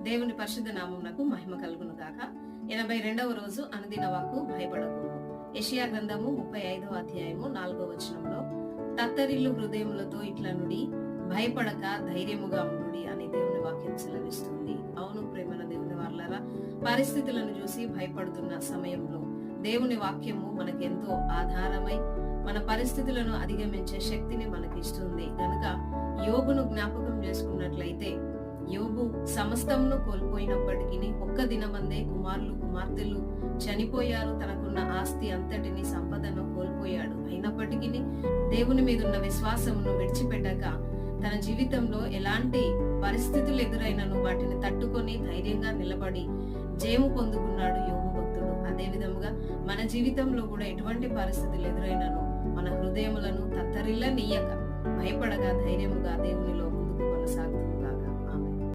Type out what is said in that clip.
దేవుని పరిశుద్ధ నామమునకు మహిమ కలుగును గాక. 82వ రోజు అనుదిన వాక్కు భయపడకుము. యెషయా గ్రంథము 35వ అధ్యాయము 4వ వచనంలో తత్తరిల్లు హృదయములతో ఇట్లనుడి, భయపడక ధైర్యముగా ఉండుడి అని దేవుని వాక్యం సెలవిస్తుంది. అవును ప్రేమన దేవుని వారలారా, పరిస్థితులను చూసి భయపడుతున్న సమయంలో దేవుని వాక్యము మనకెంతో ఆధారమై మన పరిస్థితులను అధిగమించే శక్తిని మనకిస్తుంది. కనుక యోబును జ్ఞాపకం చేసుకున్నట్లయితే, యోబు సమస్తమును కోల్పోయినప్పటికీ ఒక్క దినమందే కుమారులు కుమార్తెలు చనిపోయారు. తనకున్న ఆస్తి అంతటిని, సంపదను కోల్పోయాడు. అయినప్పటికీ దేవుని మీద ఉన్న విశ్వాసమును విడిచిపెట్టక తన జీవితంలో ఎలాంటి పరిస్థితులు ఎదురైనను వాటిని తట్టుకొని ధైర్యంగా నిలబడి జయము పొందుకున్నాడు యోబు భక్తుడు. అదే విధముగా మన జీవితంలో కూడా ఎటువంటి పరిస్థితులు ఎదురైనను మన హృదయములను తత్తరిల్లనీయక భయపడగా ధైర్యముగా దేవునిలో ముందుకు కొనసాగు.